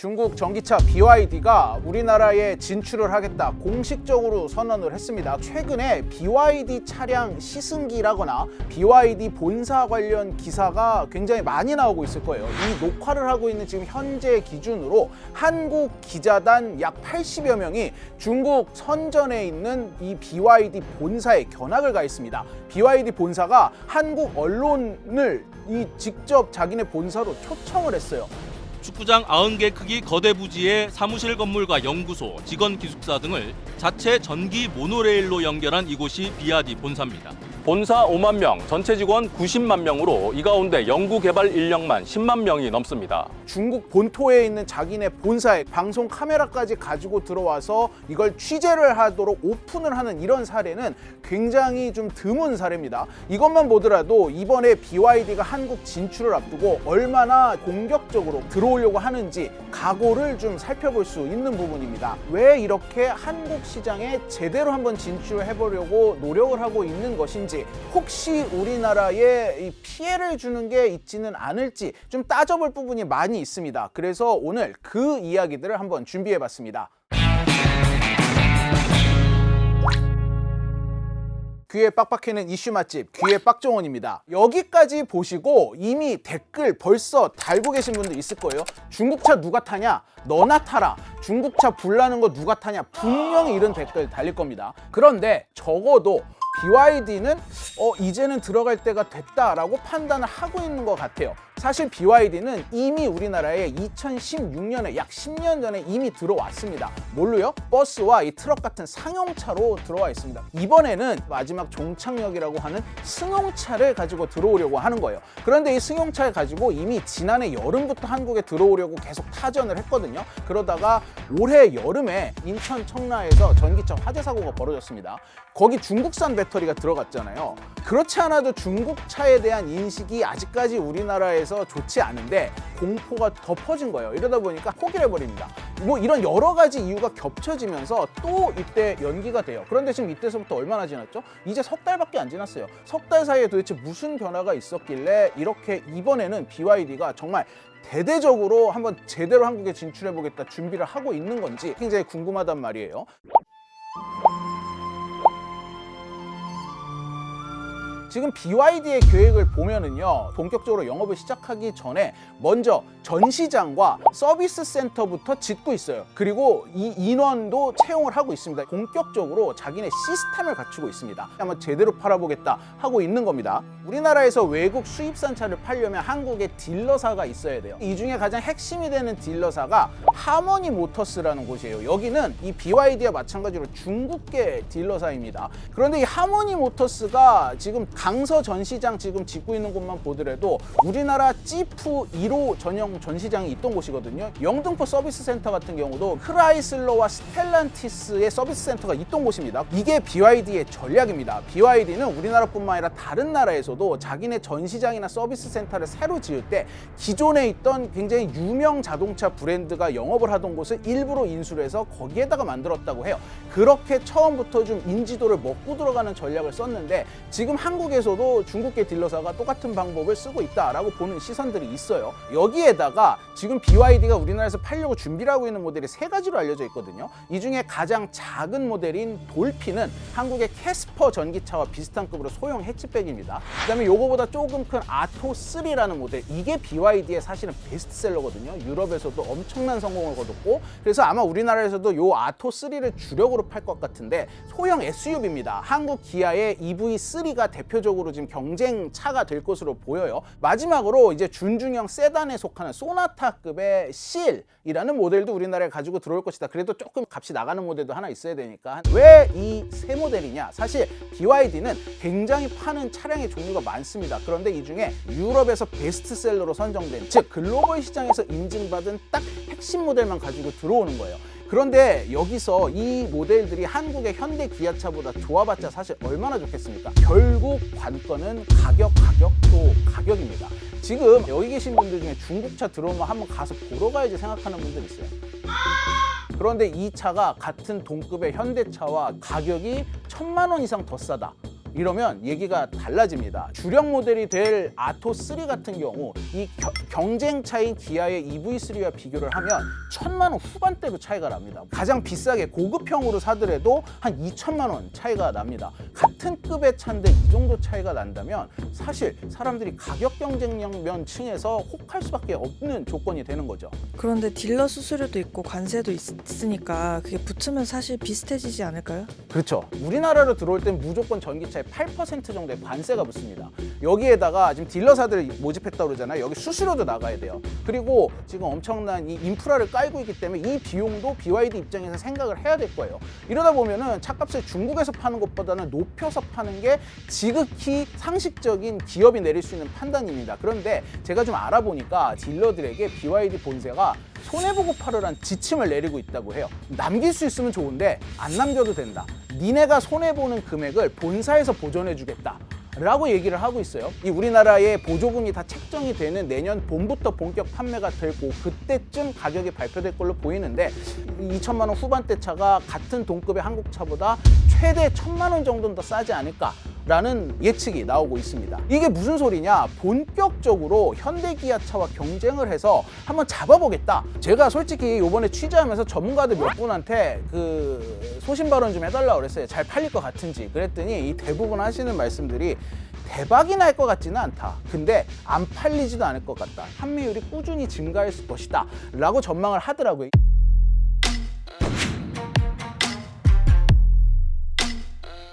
중국 전기차 BYD가 우리나라에 진출을 하겠다 공식적으로 선언을 했습니다. 최근에 BYD 차량 시승기라거나 BYD 본사 관련 기사가 굉장히 많이 나오고 있을 거예요. 이 녹화를 하고 있는 지금 현재 기준으로 한국 기자단 약 80여 명이 중국 선전에 있는 이 BYD 본사에 견학을 가 있습니다. BYD 본사가 한국 언론을 직접 자기네 본사로 초청을 했어요. 축구장 90개 크기 거대 부지의 사무실 건물과 연구소, 직원 기숙사 등을 자체 전기 모노레일로 연결한 이곳이 BYD 본사입니다. 본사 5만 명, 전체 직원 90만 명으로 이 가운데 연구개발 인력만 10만 명이 넘습니다. 중국 본토에 있는 자기네 본사에 방송 카메라까지 가지고 들어와서 이걸 취재를 하도록 오픈을 하는 이런 사례는 굉장히 좀 드문 사례입니다. 이것만 보더라도 이번에 BYD가 한국 진출을 앞두고 얼마나 공격적으로 들어오려고 하는지 각오를 좀 살펴볼 수 있는 부분입니다. 왜 이렇게 한국 시장에 제대로 한번 진출을 해보려고 노력을 하고 있는 것인지, 혹시 우리나라에 피해를 주는 게 있지는 않을지 좀 따져볼 부분이 많이 있습니다. 그래서 오늘 그 이야기들을 한번 준비해봤습니다. 귀에 빡빡해는 이슈 맛집 귀의 빡종원입니다. 여기까지 보시고 이미 댓글 벌써 달고 계신 분들 있을 거예요. 중국차 누가 타냐? 너나 타라. 중국차 불나는 거 누가 타냐? 분명히 이런 댓글 달릴 겁니다. 그런데 적어도 BYD는 이제는 들어갈 때가 됐다라고 판단을 하고 있는 것 같아요. 사실 BYD는 이미 우리나라에 2016년에 약 10년 전에 이미 들어왔습니다. 뭘로요? 버스와 이 트럭 같은 상용차로 들어와 있습니다. 이번에는 마지막 종착역이라고 하는 승용차를 가지고 들어오려고 하는 거예요. 그런데 이 승용차를 가지고 이미 지난해 여름부터 한국에 들어오려고 계속 타전을 했거든요. 그러다가 올해 여름에 인천 청라에서 전기차 화재 사고가 벌어졌습니다. 거기 중국산 배터리가 들어갔잖아요. 그렇지 않아도 중국차에 대한 인식이 아직까지 우리나라에서 좋지 않은데 공포가 더 퍼진 거예요. 이러다 보니까 포기를 해버립니다. 뭐 이런 여러 가지 이유가 겹쳐지면서 또 이때 연기가 돼요. 그런데 지금 이때서부터 얼마나 지났죠? 이제 석 달밖에 안 지났어요. 석 달 사이에 도대체 무슨 변화가 있었길래 이렇게 이번에는 BYD가 정말 대대적으로 한번 제대로 한국에 진출해보겠다 준비를 하고 있는 건지 굉장히 궁금하단 말이에요. 지금 BYD의 계획을 보면은요, 본격적으로 영업을 시작하기 전에 먼저 전시장과 서비스 센터부터 짓고 있어요. 그리고 이 인원도 채용을 하고 있습니다. 본격적으로 자기네 시스템을 갖추고 있습니다. 한번 제대로 팔아보겠다 하고 있는 겁니다. 우리나라에서 외국 수입산 차를 팔려면 한국에 딜러사가 있어야 돼요. 이 중에 가장 핵심이 되는 딜러사가 하모니 모터스라는 곳이에요. 여기는 이 BYD와 마찬가지로 중국계 딜러사입니다. 그런데 이 하모니 모터스가 지금 강서 전시장 지금 짓고 있는 곳만 보더라도 우리나라 지프 1호 전용 전시장이 있던 곳이거든요. 영등포 서비스 센터 같은 경우도 크라이슬러와 스텔란티스의 서비스 센터가 있던 곳입니다. 이게 BYD의 전략입니다. BYD는 우리나라뿐만 아니라 다른 나라에서도 자기네 전시장이나 서비스 센터를 새로 지을 때 기존에 있던 굉장히 유명 자동차 브랜드가 영업을 하던 곳을 일부러 인수를 해서 거기에다가 만들었다고 해요. 그렇게 처음부터 좀 인지도를 먹고 들어가는 전략을 썼는데 지금 한국에서도 중국계 딜러사가 똑같은 방법을 쓰고 있다라고 보는 시선들이 있어요. 여기에다가 지금 BYD가 우리나라에서 팔려고 준비를 하고 있는 모델이 3가지로 알려져 있거든요. 이 중에 가장 작은 모델인 돌핀은 한국의 캐스퍼 전기차와 비슷한 급으로 소형 해치백입니다. 그 다음에 요거보다 조금 큰 아토3라는 모델, 이게 BYD의 사실은 베스트셀러거든요. 유럽에서도 엄청난 성공을 거뒀고, 그래서 아마 우리나라에서도 요 아토3를 주력으로 팔 것 같은데 소형 SUV입니다. 한국 기아의 EV3가 대표적으로 지금 경쟁차가 될 것으로 보여요. 마지막으로 이제 준중형 세단에 속하는 소나타급의 실이라는 모델도 우리나라에 가지고 들어올 것이다. 그래도 조금 값이 나가는 모델도 하나 있어야 되니까. 왜 이 세 모델이냐? 사실 BYD는 굉장히 파는 차량의 종류가 많습니다. 그런데 이 중에 유럽에서 베스트셀러로 선정된, 즉 글로벌 시장에서 인증받은 딱 핵심 모델만 가지고 들어오는 거예요. 그런데 여기서 이 모델들이 한국의 현대 기아차보다 좋아봤자 사실 얼마나 좋겠습니까? 결국 관건은 가격 또 가격입니다. 지금 여기 계신 분들 중에 중국차 들어오면 한번 가서 보러 가야지 생각하는 분들 있어요. 그런데 이 차가 같은 동급의 현대차와 가격이 1,000만 원 이상 더 싸다. 이러면 얘기가 달라집니다. 주력 모델이 될 아토3 같은 경우 이 경쟁차인 기아의 EV3와 비교를 하면 1,000만 원 후반대로 차이가 납니다. 가장 비싸게 고급형으로 사더라도 한 2천만 원 차이가 납니다. 같은 급의 차인데 이 정도 차이가 난다면 사실 사람들이 가격 경쟁력 층에서 혹할 수밖에 없는 조건이 되는 거죠. 그런데 딜러 수수료도 있고 관세도 있으니까 그게 붙으면 사실 비슷해지지 않을까요? 그렇죠. 우리나라로 들어올 땐 무조건 전기차에 8% 정도의 관세가 붙습니다. 여기에다가 지금 딜러사들 모집했다고 그러잖아요. 여기 수수료도 나가야 돼요. 그리고 지금 엄청난 이 인프라를 깔고 있기 때문에 이 비용도 BYD 입장에서 생각을 해야 될 거예요. 이러다 보면은 차값을 중국에서 파는 것보다는 높여서 파는 게 지극히 상식적인 기업이 내릴 수 있는 판단입니다. 그런데 제가 좀 알아보니까 딜러들에게 BYD 본사가 손해보고 팔으란 지침을 내리고 있다고 해요. 남길 수 있으면 좋은데 안 남겨도 된다. 니네가 손해보는 금액을 본사에서 보전해주겠다 라고 얘기를 하고 있어요. 이 우리나라의 보조금이 다 책정이 되는 내년 봄부터 본격 판매가 되고 그때쯤 가격이 발표될 걸로 보이는데 2천만 원 후반대 차가 같은 동급의 한국 차보다 최대 1,000만 원 정도는 더 싸지 않을까 라는 예측이 나오고 있습니다. 이게 무슨 소리냐? 본격적으로 현대기아차와 경쟁을 해서 한번 잡아보겠다. 제가 솔직히 이번에 취재하면서 전문가들 몇 분한테 소신 발언 좀 해달라고 그랬어요. 잘 팔릴 것 같은지. 그랬더니 이 대부분 하시는 말씀들이 대박이 날 것 같지는 않다. 근데 안 팔리지도 않을 것 같다. 판매율이 꾸준히 증가할 것이다 라고 전망을 하더라고요.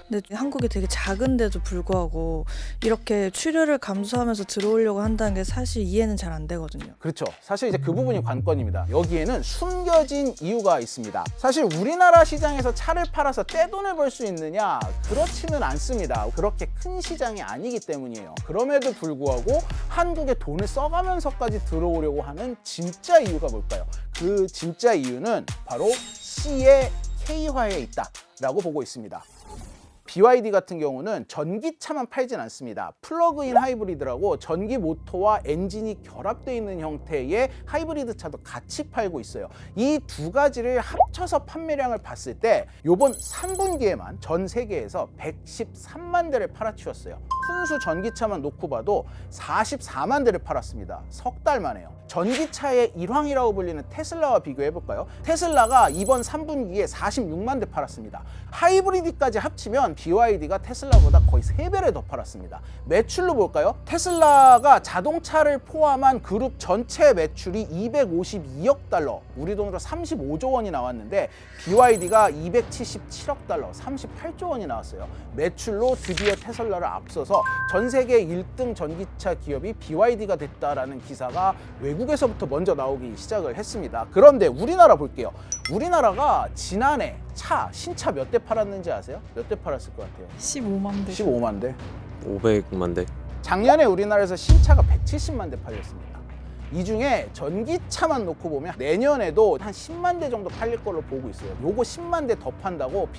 근데 한국이 되게 작은데도 불구하고 이렇게 출혈을 감수하면서 들어오려고 한다는 게 사실 이해는 잘 안 되거든요. 그렇죠. 사실 이제 그 부분이 관건입니다. 여기에는 숨겨진 이유가 있습니다. 사실 우리나라 시장에서 차를 팔아서 떼돈을 벌 수 있느냐? 그렇지는 않습니다. 그렇게 큰 시장이 아니기 때문이에요. 그럼에도 불구하고 한국에 돈을 써가면서까지 들어오려고 하는 진짜 이유가 뭘까요? 그 진짜 이유는 바로 C의 K화에 있다라고 보고 있습니다. BYD 같은 경우는 전기차만 팔진 않습니다. 플러그인 하이브리드라고 전기 모터와 엔진이 결합되어 있는 형태의 하이브리드 차도 같이 팔고 있어요. 이 두 가지를 합쳐서 판매량을 봤을 때 이번 3분기에만 전 세계에서 113만 대를 팔아치웠어요. 순수 전기차만 놓고 봐도 44만 대를 팔았습니다. 석 달 만에요. 전기차의 일황이라고 불리는 테슬라와 비교해볼까요? 테슬라가 이번 3분기에 46만 대 팔았습니다. 하이브리드까지 합치면 BYD가 테슬라보다 거의 3배를 더 팔았습니다. 매출로 볼까요? 테슬라가 자동차를 포함한 그룹 전체 매출이 252억 달러, 우리 돈으로 35조 원이 나왔는데 BYD가 277억 달러, 38조 원이 나왔어요. 매출로 드디어 테슬라를 앞서서 전 세계 1등 전기차 기업이 BYD가 됐다라는 기사가 외국에서부터 먼저 나오기 시작을 했습니다. 그런데 우리나라 볼게요. 우리나라가 지난해 신차 몇 대 팔았는지 아세요? 몇 대 팔았을 것 같아요? 15만 대. 15만 대. 500만 대. 작년에 우리나라에서 신차가 170만 대 팔렸습니다. 이 중에 전기차만 놓고 보면 내년에도 한 10만 대 정도 팔릴 걸로 보고 있어요. 요거 10만 대 더 판다고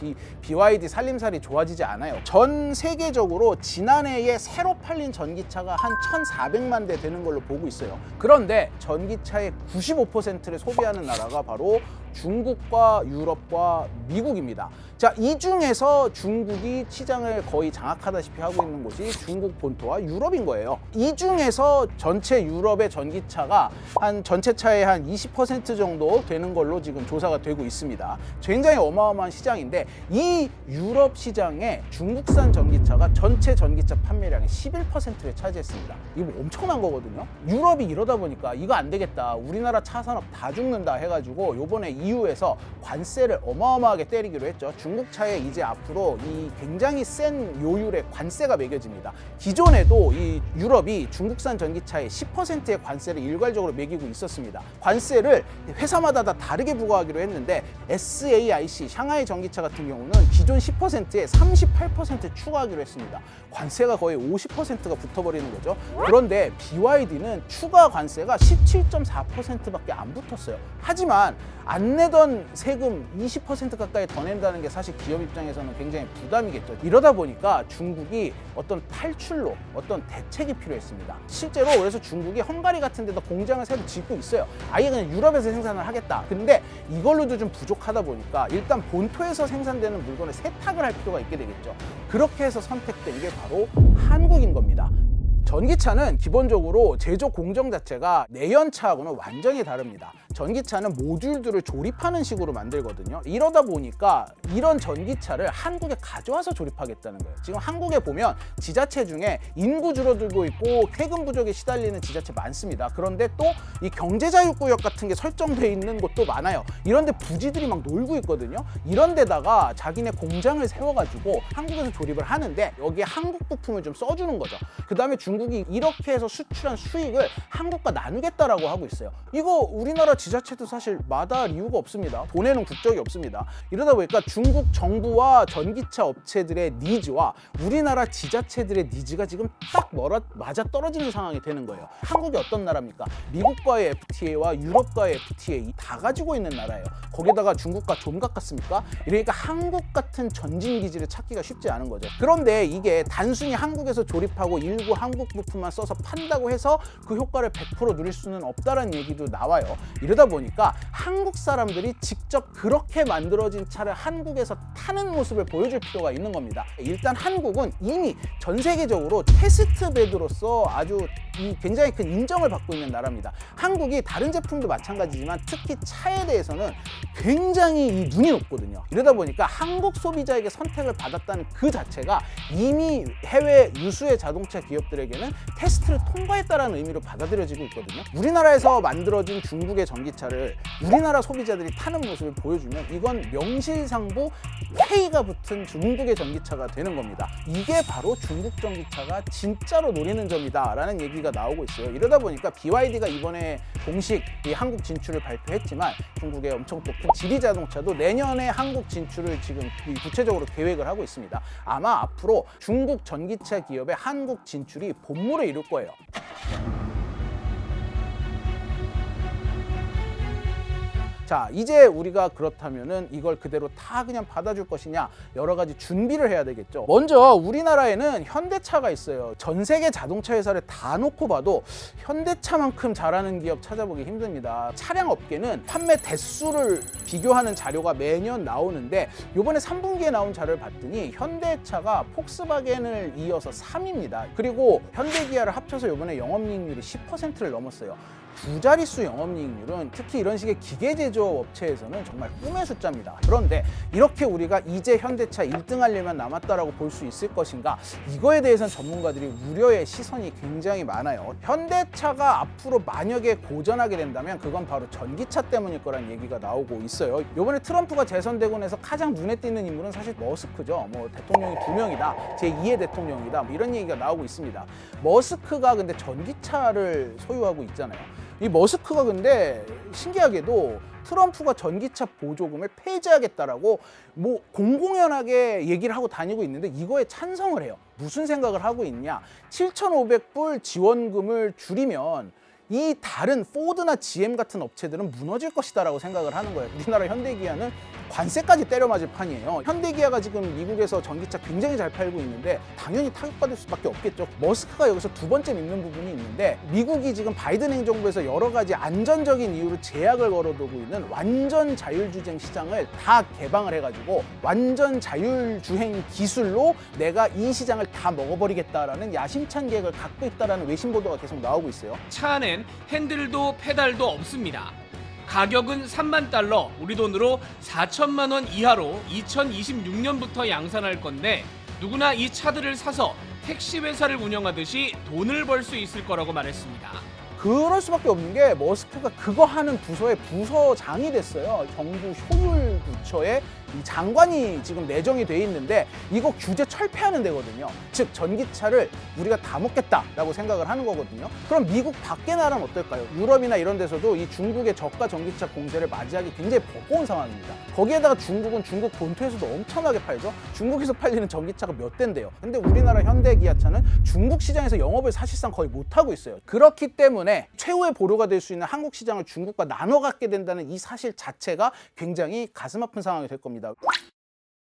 BYD 살림살이 좋아지지 않아요. 전 세계적으로 지난해에 새로 팔린 전기차가 한 1,400만 대 되는 걸로 보고 있어요. 그런데 전기차의 95%를 소비하는 나라가 바로 중국과 유럽과 미국입니다. 자, 이 중에서 중국이 시장을 거의 장악하다시피 하고 있는 곳이 중국 본토와 유럽인 거예요. 이 중에서 전체 유럽의 전기차가 한 전체 차의 한 20% 정도 되는 걸로 지금 조사가 되고 있습니다. 굉장히 어마어마한 시장인데 이 유럽 시장에 중국산 전기차가 전체 전기차 판매량의 11%를 차지했습니다. 이거 엄청난 거거든요. 유럽이 이러다 보니까 이거 안 되겠다. 우리나라 차 산업 다 죽는다 해가지고 요번에 EU에서 관세를 어마어마하게 때리기로 했죠. 중국 차에 이제 앞으로 이 굉장히 센 요율의 관세가 매겨집니다. 기존에도 이 유럽이 중국산 전기차에 10%의 관세를 일괄적으로 매기고 있었습니다. 관세를 회사마다 다 다르게 부과하기로 했는데 SAIC 샹하이 전기차 같은 경우는 기존 10%에 38% 추가하기로 했습니다. 관세가 거의 50%가 붙어버리는 거죠. 그런데 BYD는 추가 관세가 17.4%밖에 안 붙었어요. 하지만 안 내던 세금 20% 가까이 더 낸다는 게 사실 기업 입장에서는 굉장히 부담이겠죠. 이러다 보니까 중국이 어떤 탈출로 어떤 대책이 필요했습니다. 실제로 그래서 중국이 헝가리 같은 데 데다 공장을 새로 짓고 있어요. 아예 그냥 유럽에서 생산을 하겠다. 근데 이걸로도 좀 부족하다 보니까 일단 본토에서 생산되는 물건을 세탁을 할 필요가 있게 되겠죠. 그렇게 해서 선택된 게 바로 한국인 겁니다. 전기차는 기본적으로 제조 공정 자체가 내연차하고는 완전히 다릅니다. 전기차는 모듈들을 조립하는 식으로 만들거든요. 이러다 보니까 이런 전기차를 한국에 가져와서 조립하겠다는 거예요. 지금 한국에 보면 지자체 중에 인구 줄어들고 있고 세금 부족에 시달리는 지자체 많습니다. 그런데 또 이 경제자유구역 같은 게 설정돼 있는 곳도 많아요. 이런데 부지들이 막 놀고 있거든요. 이런 데다가 자기네 공장을 세워가지고 한국에서 조립을 하는데 여기에 한국 부품을 좀 써주는 거죠. 그 다음에 중국이 이렇게 해서 수출한 수익을 한국과 나누겠다라고 하고 있어요. 이거 우리나라 지자체도 사실 마다할 이유가 없습니다. 돈에는 국적이 없습니다. 이러다 보니까 중국 정부와 전기차 업체들의 니즈와 우리나라 지자체들의 니즈가 지금 딱 맞아 떨어지는 상황이 되는 거예요. 한국이 어떤 나라입니까? 미국과의 FTA와 유럽과의 FTA 다 가지고 있는 나라예요. 거기다가 중국과 좀 가깝습니까? 이러니까 한국 같은 전진 기지를 찾기가 쉽지 않은 거죠. 그런데 이게 단순히 한국에서 조립하고 일부 한국 부품만 써서 판다고 해서 그 효과를 100% 누릴 수는 없다라는 얘기도 나와요. 이러다 보니까 한국 사람들이 직접 그렇게 만들어진 차를 한국에서 타는 모습을 보여줄 필요가 있는 겁니다. 일단 한국은 이미 전 세계적으로 테스트베드로서 아주 굉장히 큰 인정을 받고 있는 나라입니다. 한국이 다른 제품도 마찬가지지만 특히 차에 대해서는 굉장히 이 눈이 높거든요. 이러다 보니까 한국 소비자에게 선택을 받았다는 그 자체가 이미 해외 유수의 자동차 기업들에게는 테스트를 통과했다는 의미로 받아들여지고 있거든요. 우리나라에서 만들어진 중국의 전기차를 우리나라 소비자들이 타는 모습을 보여주면 이건 명실상부 K가 붙은 중국의 전기차가 되는 겁니다. 이게 바로 중국 전기차가 진짜로 노리는 점이다 라는 얘기가 나오고 있어요. 이러다 보니까 BYD가 이번에 공식 이 한국 진출을 발표했지만 중국의 엄청 또 큰 지리 자동차도 내년에 한국 진출을 지금 구체적으로 계획을 하고 있습니다. 아마 앞으로 중국 전기차 기업의 한국 진출이 본물을 이룰 거예요. 자, 이제 우리가 그렇다면은 이걸 그대로 다 그냥 받아줄 것이냐, 여러 가지 준비를 해야 되겠죠. 먼저 우리나라에는 현대차가 있어요. 전 세계 자동차 회사를 다 놓고 봐도 현대차만큼 잘하는 기업 찾아보기 힘듭니다. 차량 업계는 판매 대수를 비교하는 자료가 매년 나오는데 이번에 3분기에 나온 자료를 봤더니 현대차가 폭스바겐을 이어서 3위입니다. 그리고 현대기아를 합쳐서 이번에 영업이익률이 10%를 넘었어요. 두 자릿수 영업이익률은 특히 이런 식의 기계 제조업 업체에서는 정말 꿈의 숫자입니다. 그런데 이렇게 우리가 이제 현대차 1등 하려면 남았다라고 볼 수 있을 것인가? 이거에 대해서는 전문가들이 우려의 시선이 굉장히 많아요. 현대차가 앞으로 만약에 고전하게 된다면 그건 바로 전기차 때문일 거란 얘기가 나오고 있어요. 이번에 트럼프가 재선되고 나서 가장 눈에 띄는 인물은 사실 머스크죠. 뭐 대통령이 2명이다, 제2의 대통령이다, 뭐 이런 얘기가 나오고 있습니다. 머스크가 근데 전기차를 소유하고 있잖아요. 이 머스크가 근데 신기하게도 트럼프가 전기차 보조금을 폐지하겠다라고 뭐 공공연하게 얘기를 하고 다니고 있는데 이거에 찬성을 해요. 무슨 생각을 하고 있냐? 7,500불 지원금을 줄이면 이 다른 포드나 GM 같은 업체들은 무너질 것이다 라고 생각을 하는 거예요. 우리나라 현대기아는 관세까지 때려 맞을 판이에요. 현대기아가 지금 미국에서 전기차 굉장히 잘 팔고 있는데 당연히 타격받을 수밖에 없겠죠. 머스크가 여기서 두 번째 믿는 부분이 있는데 미국이 지금 바이든 행정부에서 여러 가지 안전적인 이유로 제약을 걸어두고 있는 완전 자율주행 시장을 다 개방을 해가지고 완전 자율주행 기술로 내가 이 시장을 다 먹어버리겠다라는 야심찬 계획을 갖고 있다라는 외신 보도가 계속 나오고 있어요. 차 안엔 핸들도 페달도 없습니다. 가격은 3만 달러, 우리 돈으로 4천만 원 이하로 2026년부터 양산할 건데 누구나 이 차들을 사서 택시 회사를 운영하듯이 돈을 벌 수 있을 거라고 말했습니다. 그럴 수밖에 없는 게 머스크가 그거 하는 부서의 부서장이 됐어요. 정부 효율 부처에 이 장관이 지금 내정이 돼 있는데 이거 규제 철폐하는 데거든요. 즉 전기차를 우리가 다 먹겠다라고 생각을 하는 거거든요. 그럼 미국 밖의 나라는 어떨까요? 유럽이나 이런 데서도 이 중국의 저가 전기차 공세를 맞이하기 굉장히 버거운 상황입니다. 거기에다가 중국은 중국 본토에서도 엄청나게 팔죠. 중국에서 팔리는 전기차가 몇 대인데요. 근데 우리나라 현대기아차는 중국 시장에서 영업을 사실상 거의 못하고 있어요. 그렇기 때문에 최후의 보루가 될 수 있는 한국 시장을 중국과 나눠 갖게 된다는 이 사실 자체가 굉장히 가슴 아픈 상황이 될 겁니다.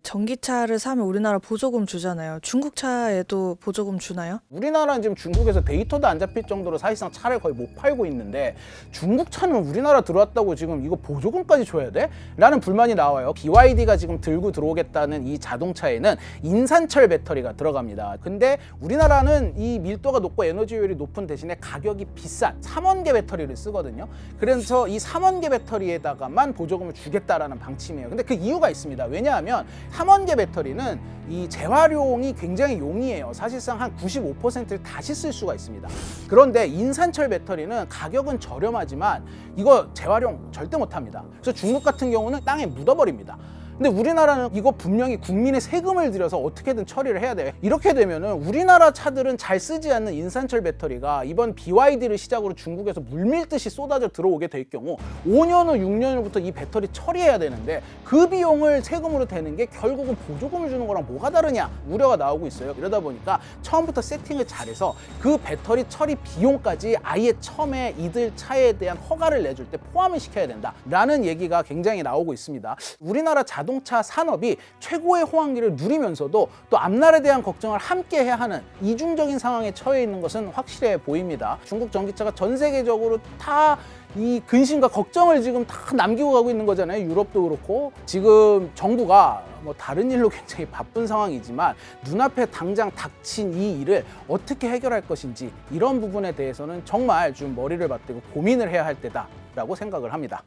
전기차를 사면 우리나라 보조금 주잖아요. 중국 차에도 보조금 주나요? 우리나라는 지금 중국에서 데이터도 안 잡힐 정도로 사실상 차를 거의 못 팔고 있는데 중국 차는 우리나라 들어왔다고 지금 이거 보조금까지 줘야 돼? 라는 불만이 나와요. BYD가 지금 들고 들어오겠다는 이 자동차에는 인산철 배터리가 들어갑니다. 근데 우리나라는 이 밀도가 높고 에너지효율이 높은 대신에 가격이 비싼 3원계 배터리를 쓰거든요. 그래서 이 3원계 배터리에다가만 보조금을 주겠다라는 방침이에요. 근데 그 이유가 있습니다. 왜냐하면 3원계 배터리는 이 재활용이 굉장히 용이해요. 사실상 한 95%를 다시 쓸 수가 있습니다. 그런데 인산철 배터리는 가격은 저렴하지만 이거 재활용 절대 못합니다. 그래서 중국 같은 경우는 땅에 묻어버립니다. 근데 우리나라는 이거 분명히 국민의 세금을 들여서 어떻게든 처리를 해야 돼요. 이렇게 되면은 우리나라 차들은 잘 쓰지 않는 인산철 배터리가 이번 BYD를 시작으로 중국에서 물밀듯이 쏟아져 들어오게 될 경우 5년 후 6년 후부터 이 배터리 처리해야 되는데 그 비용을 세금으로 대는 게 결국은 보조금을 주는 거랑 뭐가 다르냐 우려가 나오고 있어요. 이러다 보니까 처음부터 세팅을 잘해서 그 배터리 처리 비용까지 아예 처음에 이들 차에 대한 허가를 내줄 때 포함을 시켜야 된다라는 얘기가 굉장히 나오고 있습니다. 우리나라 자동차 산업이 최고의 호황기를 누리면서도 또 앞날에 대한 걱정을 함께 해야 하는 이중적인 상황에 처해 있는 것은 확실해 보입니다. 중국 전기차가 전 세계적으로 다 이 근심과 걱정을 지금 다 남기고 가고 있는 거잖아요. 유럽도 그렇고 지금 정부가 뭐 다른 일로 굉장히 바쁜 상황이지만 눈앞에 당장 닥친 이 일을 어떻게 해결할 것인지 이런 부분에 대해서는 정말 좀 머리를 맞대고 고민을 해야 할 때다라고 생각을 합니다.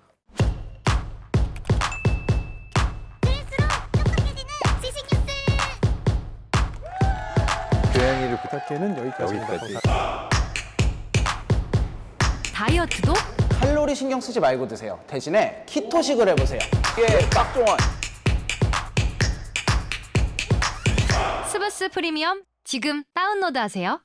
교양이를 부탁해는 여기까지입니다. 다이어트도 칼로리 신경 쓰지 말고 드세요. 대신에 키토식을 해보세요. 이게 빡종원. 스브스 프리미엄 지금 다운로드하세요.